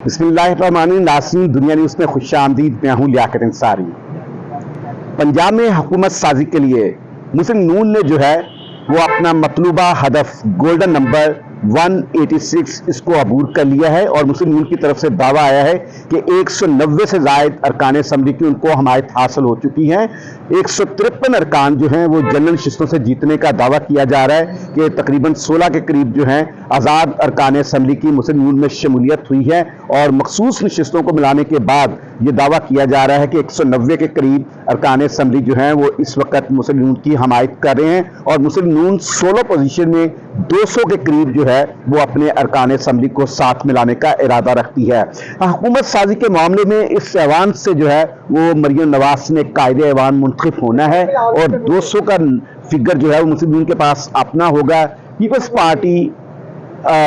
बिस्मिल्लाहिर्रहमानिर्रहीम। नाज़रीन, दुनिया न्यूज़ में खुशामदीद। मैं हूँ लियाकत अंसारी। पंजाब में हुकूमत साजी के लिए मुस्लिम नून ने जो है वो अपना मतलूबा हदफ गोल्डन नंबर 186 इसको अबूर कर लिया है और मुस्लिम नून की तरफ से दावा आया है कि 190 से ज़ायद अरकान असम्बली की उनको हमायत हासिल हो चुकी है। 153 अरकान जो हैं वो जनरल नशिस्तों से जीतने का दावा किया जा रहा है कि तकरीबन 16 के करीब जो हैं आज़ाद अरकान असम्बली की मुस्लिम नून में शमूलियत हुई है और मखसूस नशिस्तों को मिलाने के बाद ये दावा किया जा रहा है कि 190 के करीब अरकान असम्बली जो हैं वो इस वक्त मुस्लिम नून की हमायत कर रहे हैं और मुस्लिम नून 16 पोजीशन में 200 के करीब जो है वो अपने अरकान असम्बली को साथ मिलाने का इरादा रखती है। हुकूमत साजी के मामले में इस ऐवान से जो है वो मरियम नवाज ने कायदे ऐवान मुंतखब होना है और 200 का फिगर जो है वो मुस्लिम नून के पास अपना होगा। पीपल्स पार्टी,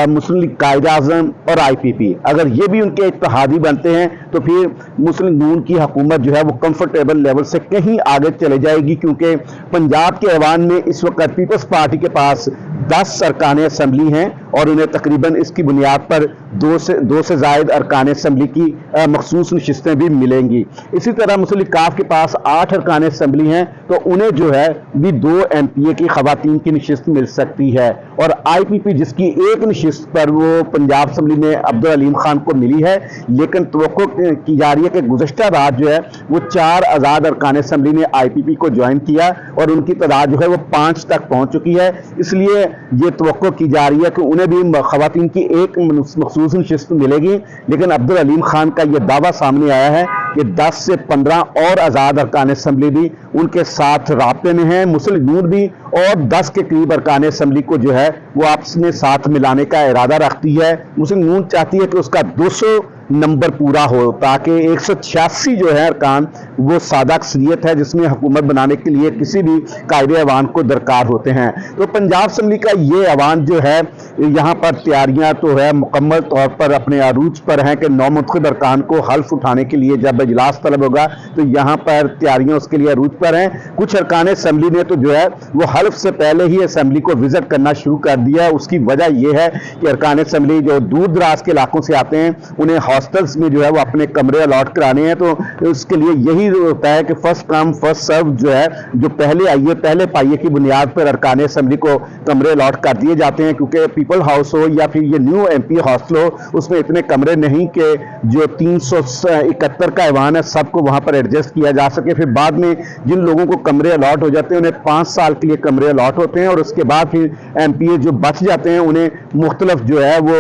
मुस्लिम लीग कायद-ए-आज़म और IPP अगर ये भी उनके इत्तेहादी बनते हैं तो फिर मुस्लिम नून की हुकूमत जो है वो कंफर्टेबल लेवल से कहीं आगे चले जाएगी, क्योंकि पंजाब के ऐवान में इस वक्त पीपल्स पार्टी के पास 10 अरकान असम्बली हैं और उन्हें तकरीबन इसकी बुनियाद पर दो से ज़ायद अरकान असम्बली की मखसूस नशिस्तें भी मिलेंगी। इसी तरह मुस्लिम लीग काफ के पास 8 अरकान असम्बली हैं तो उन्हें जो है भी 2 MPA की खवातीन की नशिस्त मिल सकती है और IPP जिसकी एक नशिस्त पर वो पंजाब असम्बली में अब्दुल अलीम खान को मिली है, लेकिन तवक्को की जा रही है कि गुज़श्ता रात जो है वो 4 आज़ाद अरकान असम्बली ने IPP को ज्वाइन किया और उनकी तादाद जो है वो 5 तक पहुंच चुकी है। इसलिए ये तवक्को की जा रही है कि उन्हें भी खवातीन की एक मखसूस नशिस्त मिलेगी, लेकिन अब्दुल अलीम खान का यह दावा सामने आया है कि 10 से 15 और आज़ाद अरकान असम्बली भी उनके साथ राब्ते में हैं। मुस्लिम नून भी और 10 के करीब अरकान असम्बली को जो है वो आपस में साथ मिलाने का इरादा रखती है। मुस्लिम नून चाहती है कि उसका 200 नंबर पूरा हो ताकि 186 जो है अरकान वो सादा अक्सरियत है जिसमें हुकूमत बनाने के लिए किसी भी कायदे ऐवान को दरकार होते हैं। तो पंजाब असम्बली का ये ऐवान जो है यहाँ पर तैयारियाँ तो है मुकम्मल तौर पर अपने अरूज पर हैं कि नौमुंतखब अरकान को हल्फ उठाने के लिए जब इजलास तलब होगा तो यहाँ पर तैयारियाँ उसके लिए अरूज पर हैं। कुछ अरकान असम्बली ने तो जो है वो हल्फ से पहले ही असम्बली को विजिट करना शुरू कर दिया है। उसकी वजह यह है कि अरकान असम्बली जो दूर दराज के इलाकों से आते हैं उन्हें हॉस्टल्स में जो है वो अपने कमरे अलॉट कराने हैं, तो उसके लिए यही होता है कि फर्स्ट कम फर्स्ट सर्व जो है, जो पहले आइए पहले पाइए की बुनियाद पर अरकान असम्बली को कमरे अलॉट कर दिए जाते हैं, क्योंकि पीपल हाउस हो या फिर ये न्यू MP हॉस्टल हो उसमें इतने कमरे नहीं कि जो 371 का ऐवान है सबको वहां पर एडजस्ट किया जा सके। फिर बाद में जिन लोगों को कमरे अलॉट हो जाते हैं उन्हें 5 साल के लिए कमरे अलॉट होते हैं और उसके बाद फिर MPA जो बच जाते हैं उन्हें मुख्तलिफ जो है वो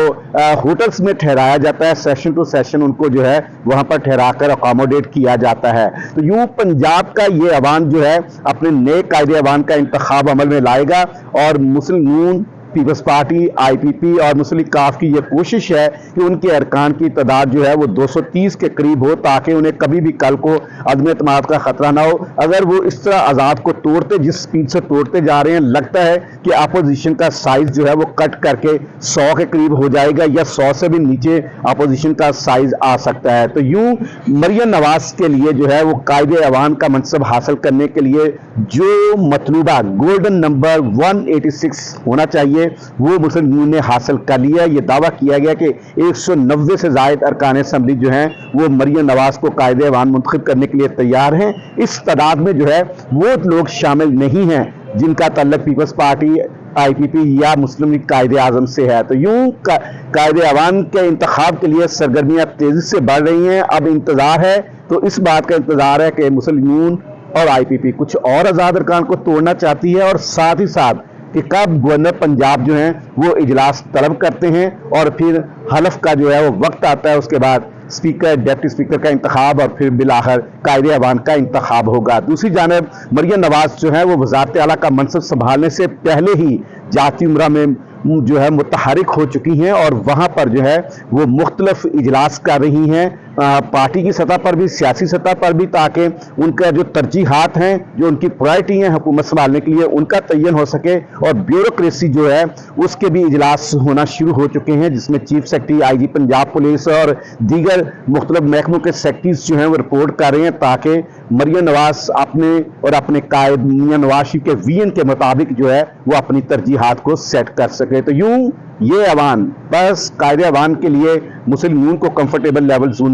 होटल्स में ठहराया जाता है। सेशन टू सेशन उनको जो है वहां पर ठहरा कर अकोमोडेट किया जाता है। तो यूं पंजाब का ये ऐवान जो है अपने नए कायदे ऐवान का इंतखाब अमल में लाएगा और मुस्लिम नून, पीपल्स पार्टी, IPP और मुस्लिम लीग काफ की यह कोशिश है कि उनके अरकान की तादाद जो है वो 230 के करीब हो ताकि उन्हें कभी भी कल को अदम एतमाद का खतरा ना हो। अगर वो इस तरह आज़ाद को तोड़ते जिस स्पीड से तोड़ते जा रहे हैं, लगता है कि अपोजिशन का साइज जो है वो कट करके 100 के करीब हो जाएगा या 100 से भी नीचे अपोजिशन का साइज आ सकता है। तो यूं मरियम नवाज के लिए जो है वो कायदे ऐवान का मनसब हासिल करने के लिए जो मतलूबा गोल्डन नंबर 186 होना चाहिए वो मुस्लिम नून ने हासिल कर लिया। ये दावा किया गया कि 190 से ज़ायद अरकान असम्बली जो हैं वो मरियम नवाज को कायदे ऐवान मुंतखब करने के लिए तैयार हैं। इस तादाद में जो है वो लोग शामिल नहीं हैं जिनका तल्लुक पीपल्स पार्टी, IPP या मुस्लिम लीग कायद-ए-आज़म से है। तो यूं कायदे ऐवान के इंतखाब के लिए सरगर्मियां तेजी से बढ़ रही हैं। अब इंतजार है, तो इस बात का इंतजार है कि मुस्लिम नून और IPP कुछ और आज़ाद अरकान को तोड़ना चाहती है और साथ ही साथ कि कब गवर्नर पंजाब जो हैं वो इजलास तलब करते हैं और फिर हलफ का जो है वो वक्त आता है, उसके बाद स्पीकर, डिप्टी स्पीकर का इंतखाब और फिर बिलाखिर कायदे ऐवान का इंतखाब होगा। दूसरी जानब मरियम नवाज जो है वो वज़ारत आला का मनसब संभालने से पहले ही जाती उम्रा में जो है मुतहरिक हो चुकी हैं और वहां पर जो है वो मुख्तलिफ इजलास कर रही हैं पार्टी की सतह पर भी, सियासी सतह पर भी, ताकि उनका जो तरजीहात हैं, जो उनकी प्रायोरिटी हैं हुकूमत संभालने के लिए, उनका तयन हो सके। और ब्यूरोक्रेसी जो है उसके भी इजलास होना शुरू हो चुके हैं जिसमें chief secretary, IG Punjab police और दीगर मुख्तलिफ महकमों के सेक्रेटरीज जो हैं वो रिपोर्ट कर रहे हैं ताकि मरियम नवाज अपने और अपने कायद मियां नवाज शरीफ के विजन के मुताबिक जो है वो अपनी तरजीहात को सेट कर सके। तो यूं ये अवान बस कायदे अवान के लिए मुस्लिम यूनियन को कंफर्टेबल लेवल जोन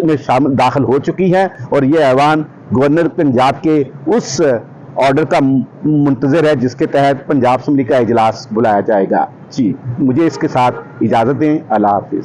में शामिल दाखिल हो चुकी है और ये अवान गवर्नर पंजाब के उस ऑर्डर का मुंतजर है जिसके तहत पंजाब असेंबली का इजलास बुलाया जाएगा। जी, मुझे इसके साथ इजाजत दें। अल्लाह हाफिज।